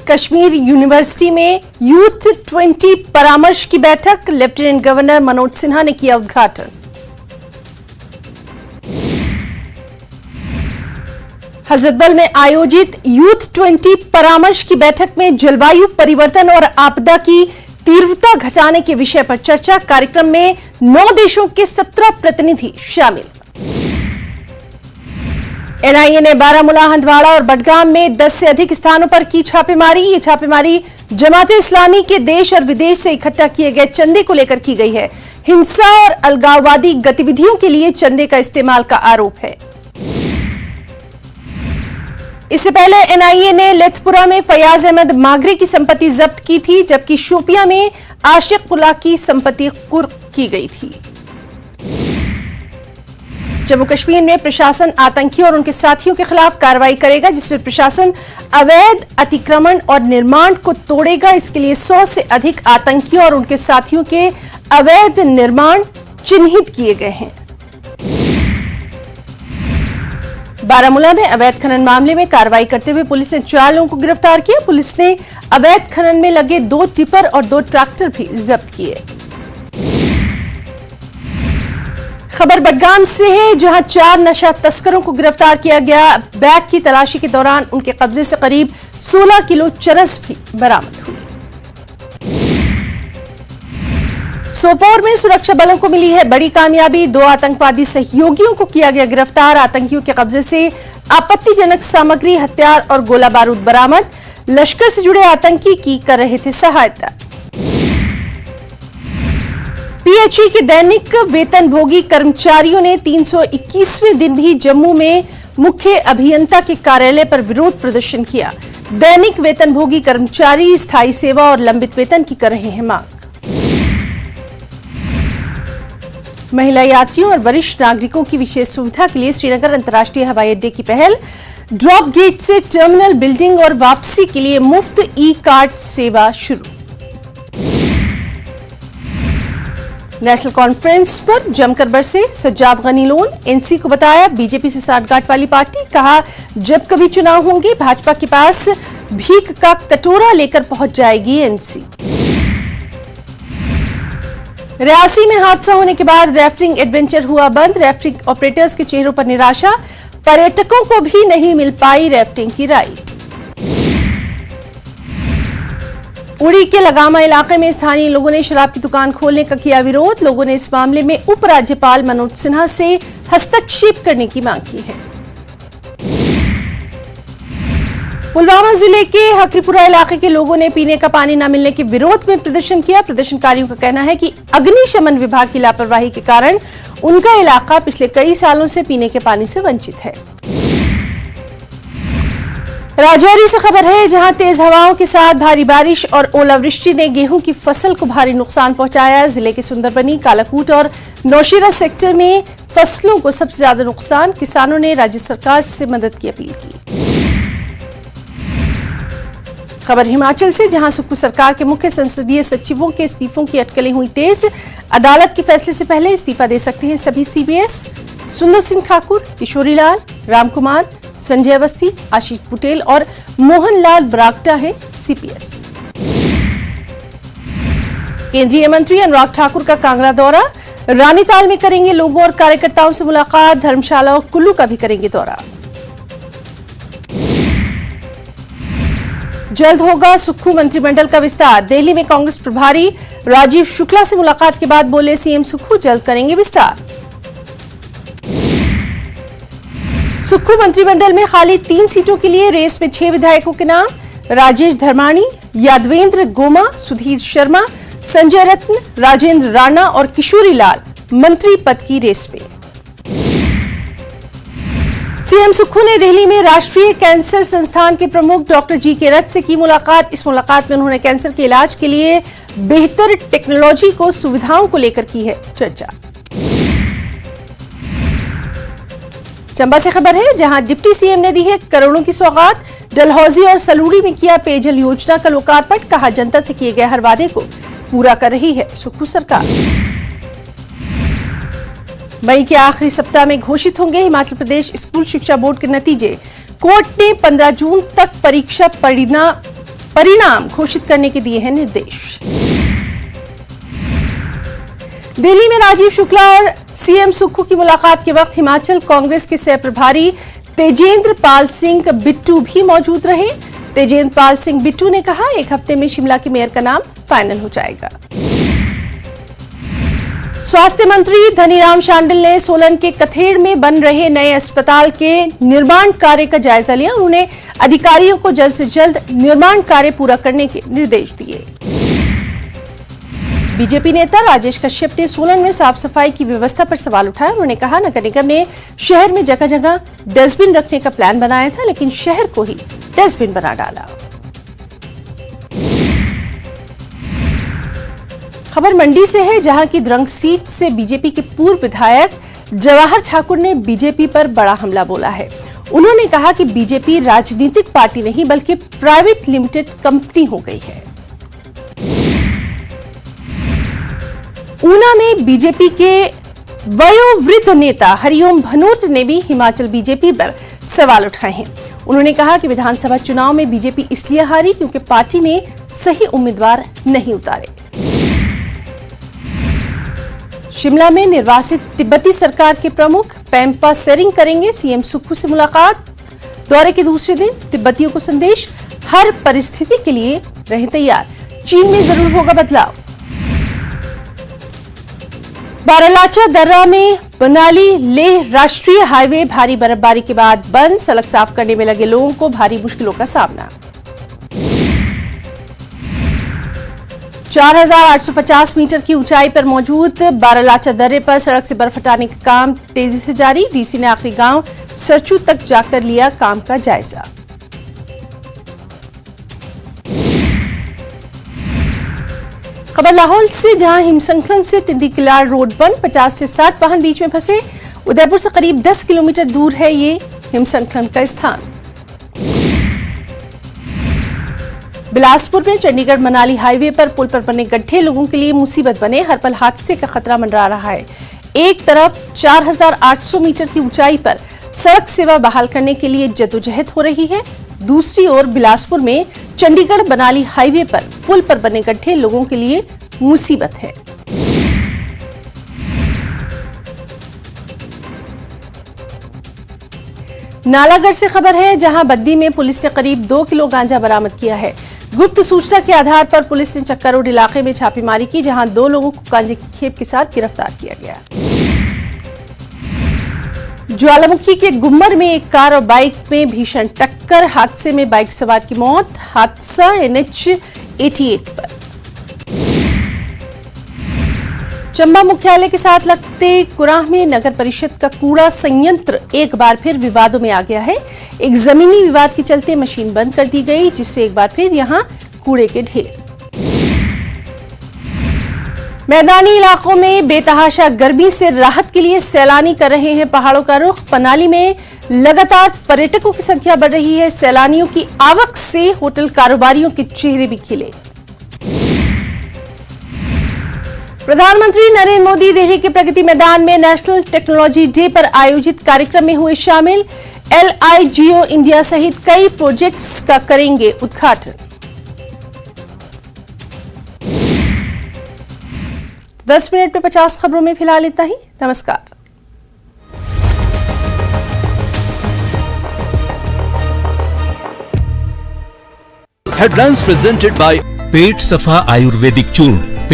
Kashmir university में youth 20 परामर्श की बैठक, लेफ्टिनेंट गवर्नर मनोज सिन्हा ने किया उद्घाटन। हजरतबल में आयोजित यूथ 20 परामर्श की बैठक में जलवायु परिवर्तन और आपदा की तीव्रता घटाने के विषय पर चर्चा। कार्यक्रम में 9 देशों के 17 प्रतिनिधि शामिल। एनआईए ने बारामूला, हंदवाड़ा और बडगाम में 10 से अधिक स्थानों पर की छापेमारी। ये छापेमारी जमाते इस्लामी के देश और विदेश से इकट्ठा किए गए चंदे को लेकर की गई है। हिंसा और अलगाववादी गतिविधियों के लिए चंदे का इस्तेमाल का आरोप है। इससे पहले एनआईए ने लेथपुरा में फयाज अहमद मागरे की संपत्ति जब्त की थी, जबकि शोपियां में आशिक उल्लाह की संपत्ति कुर्क की गई थी। जम्मू कश्मीर में प्रशासन आतंकियों और उनके साथियों के खिलाफ कार्रवाई करेगा, जिसमें प्रशासन अवैध अतिक्रमण और निर्माण को तोड़ेगा। इसके लिए 100 से अधिक आतंकियों और उनके साथियों के अवैध निर्माण चिन्हित किए गए हैं। बारामूला में अवैध खनन मामले में कार्रवाई करते हुए पुलिस ने 4 लोगों को गिरफ्तार किया। पुलिस ने अवैध खनन में लगे 2 टिपर और 2 ट्रैक्टर भी जब्त किए। खबर बडगाम से है, जहां 4 नशा तस्करों को गिरफ्तार किया गया। बैग की तलाशी के दौरान उनके कब्जे से करीब 16 किलो चरस भी बरामद हुई। सोपोर में सुरक्षा बलों को मिली है बड़ी कामयाबी। 2 आतंकवादी सहयोगियों को किया गया गिरफ्तार। आतंकियों के कब्जे से आपत्तिजनक सामग्री, हथियार और गोला बारूद बरामद। लश्कर से जुड़े आतंकी की कर रहे थे सहायता। पीएचई के दैनिक वेतनभोगी कर्मचारियों ने 321वें दिन भी जम्मू में मुख्य अभियंता के कार्यालय पर विरोध प्रदर्शन किया। दैनिक वेतनभोगी कर्मचारी स्थायी सेवा और लंबित वेतन की कर रहे हैं मांग। महिला यात्रियों और वरिष्ठ नागरिकों की विशेष सुविधा के लिए श्रीनगर अंतर्राष्ट्रीय हवाई अड्डे की पहल। ड्रॉप गेट से टर्मिनल बिल्डिंग और वापसी के लिए मुफ्त ई कार्ड सेवा शुरू। नेशनल कॉन्फ्रेंस पर जमकर बरसे सज्जाद गनी लोन। एनसी को बताया बीजेपी से साठगांठ वाली पार्टी। कहा जब कभी चुनाव होंगे भाजपा के पास भीख का कटोरा लेकर पहुंच जाएगी एनसी। रियासी में हादसा होने के बाद राफ्टिंग एडवेंचर हुआ बंद। राफ्टिंग ऑपरेटर्स के चेहरों पर निराशा। पर्यटकों को भी नहीं मिल पाई राफ्टिंग की राइड। उड़ी के लगामा इलाके में स्थानीय लोगों ने शराब की दुकान खोलने का किया विरोध। लोगों ने इस मामले में उपराज्यपाल मनोज सिन्हा से हस्तक्षेप करने की मांग की है। पुलवामा जिले के हकीपुरा इलाके के लोगों ने पीने का पानी न मिलने के विरोध में प्रदर्शन किया। प्रदर्शनकारियों का कहना है कि अग्निशमन विभाग की लापरवाही के कारण उनका इलाका पिछले कई सालों से पीने के पानी से वंचित है। राजौरी से खबर है, जहां तेज हवाओं के साथ भारी बारिश और ओलावृष्टि ने गेहूं की फसल को भारी नुकसान पहुंचाया। जिले के सुंदरबनी, कालाकूट और नौशेरा सेक्टर में फसलों को सबसे ज्यादा नुकसान। किसानों ने राज्य सरकार से मदद की अपील की। खबर हिमाचल से, जहां सुक्खू सरकार के मुख्य संसदीय सचिवों के इस्तीफों की अटकलें हुई तेज। अदालत के फैसले से पहले इस्तीफा दे सकते हैं सभी सीबीएस। सुंदर सिंह ठाकुर, किशोरी लाल, राम कुमार, संजय अवस्थी, आशीष बुटेल और मोहन लाल ब्राक्टा है सीपीएस। केंद्रीय मंत्री अनुराग ठाकुर का कांगड़ा दौरा। रानीताल में करेंगे लोगों और कार्यकर्ताओं से मुलाकात। धर्मशाला और कुल्लू का भी करेंगे दौरा। जल्द होगा सुक्खू मंत्रिमंडल का विस्तार। दिल्ली में कांग्रेस प्रभारी राजीव शुक्ला से मुलाकात के बाद बोले सीएम सुक्खू जल्द करेंगे विस्तार। सुक्खू मंत्रिमंडल में खाली 3 सीटों के लिए रेस में 6 विधायकों के नाम। राजेश धर्माणी, यादवेंद्र गोमा, सुधीर शर्मा, संजय रत्न, राजेंद्र राणा और किशोरी लाल मंत्री पद की रेस में। सीएम सुक्खू ने दिल्ली में राष्ट्रीय कैंसर संस्थान के प्रमुख डॉक्टर जी.के. रथ से की मुलाकात। इस मुलाकात में उन्होंने कैंसर के इलाज के लिए बेहतर टेक्नोलॉजी को सुविधाओं को लेकर की है चर्चा। चंबा से खबर है, जहां डिप्टी सीएम ने दी है करोड़ों की सौगात। डलहौजी और सलूड़ी में किया पेयजल योजना का लोकार्पण। कहा जनता से किए गए हर वादे को पूरा कर रही है सुक्खू सरकार। मई के आखिरी सप्ताह में घोषित होंगे हिमाचल प्रदेश स्कूल शिक्षा बोर्ड के नतीजे। कोर्ट ने 15 जून तक परीक्षा परिणाम घोषित करने के दिए हैं निर्देश। दिल्ली में राजीव शुक्ला और सीएम सुक्खू की मुलाकात के वक्त हिमाचल कांग्रेस के सह प्रभारी तेजेंद्र पाल सिंह बिट्टू भी मौजूद रहे। तेजेंद्र पाल सिंह बिट्टू ने कहा, एक हफ्ते में शिमला के मेयर का नाम फाइनल हो जाएगा। स्वास्थ्य मंत्री धनीराम शांडिल ने सोलन के कथेड़ में बन रहे नए अस्पताल के निर्माण कार्य का जायजा लिया। उन्होंने अधिकारियों को जल्द से जल्द निर्माण कार्य पूरा करने के निर्देश दिए। बीजेपी नेता राजेश कश्यप ने सोलन में साफ सफाई की व्यवस्था पर सवाल उठाया। उन्होंने कहा, नगर निगम ने शहर में जगह जगह डस्टबिन रखने का प्लान बनाया था, लेकिन शहर को ही डस्टबिन बना डाला। खबर मंडी से है, जहां की द्रंग सीट से बीजेपी के पूर्व विधायक जवाहर ठाकुर ने बीजेपी पर बड़ा हमला बोला है। उन्होंने कहा कि बीजेपी राजनीतिक पार्टी नहीं बल्कि प्राइवेट लिमिटेड कंपनी हो गई है। ऊना में बीजेपी के वयोवृद्ध नेता हरिओम भनोट ने भी हिमाचल बीजेपी पर सवाल उठाए हैं। उन्होंने कहा कि विधानसभा चुनाव में बीजेपी इसलिए हारी क्योंकि पार्टी ने सही उम्मीदवार नहीं उतारे। शिमला में निर्वासित तिब्बती सरकार के प्रमुख पेम्पा सेरिंग करेंगे सीएम सुक्खू से मुलाकात। दौरे के दूसरे दिन तिब्बतियों को संदेश, हर परिस्थिति के लिए रहें तैयार, चीन में जरूर होगा बदलाव। बारालाचा दर्रा में बनाली लेह राष्ट्रीय हाईवे भारी बर्फबारी के बाद बंद, सड़क साफ करने में लगे लोगों को भारी मुश्किलों का सामना। 4850 मीटर की ऊंचाई पर मौजूद बारालाचा दर्रे पर सड़क से बर्फ हटाने का काम तेजी से जारी। डीसी ने आखिरी गांव सरचू तक जाकर लिया काम का जायजा। खबर लाहौल से, जहां हिमस्खलन से तिंदी किलाड़ रोड बंद, 50 से 60 वाहन बीच में फंसे। उदयपुर से करीब 10 किलोमीटर दूर है ये हिमस्खलन का स्थान। बिलासपुर में चंडीगढ़ मनाली हाईवे पर पुल पर बने गड्ढे लोगों के लिए मुसीबत बने, हर पल हादसे का खतरा मंडरा रहा है। एक तरफ 4800 मीटर की ऊंचाई पर सड़क सेवा बहाल करने के लिए जद्दोजहद हो रही है, दूसरी ओर बिलासपुर में चंडीगढ़ मनाली हाईवे पर पुल पर बने गड्ढे लोगों के लिए मुसीबत है। नालागढ़ से खबर है, जहां बद्दी में पुलिस ने करीब 2 किलो गांजा बरामद किया है। गुप्त सूचना के आधार पर पुलिस ने चक्का रोड इलाके में छापेमारी की, जहां 2 लोगों को गांजे की खेप के साथ गिरफ्तार किया गया। ज्वालामुखी के गुम्मर में एक कार और बाइक में भीषण टक्कर, हादसे में बाइक सवार की मौत। हादसा NH 88 पर। चंबा मुख्यालय के साथ लगते कुराह में नगर परिषद का कूड़ा संयंत्र एक बार फिर विवादों में आ गया है। एक जमीनी विवाद के चलते मशीन बंद कर दी गई, जिससे एक बार फिर यहां कूड़े के ढेर। मैदानी इलाकों में बेतहाशा गर्मी से राहत के लिए सैलानी कर रहे हैं पहाड़ों का रुख। पनाली में लगातार पर्यटकों की संख्या बढ़ रही है। सैलानियों की आवक से होटल कारोबारियों के चेहरे भी खिले। प्रधानमंत्री नरेंद्र मोदी दिल्ली के प्रगति मैदान में नेशनल टेक्नोलॉजी डे पर आयोजित कार्यक्रम में हुए शामिल। LIGO इंडिया सहित कई प्रोजेक्ट्स का करेंगे उद्घाटन। 10 मिनट में 50 खबरों में फिलहाल इतना ही। नमस्कार। Headlines presented by पेट सफा आयुर्वेदिक चूर्ण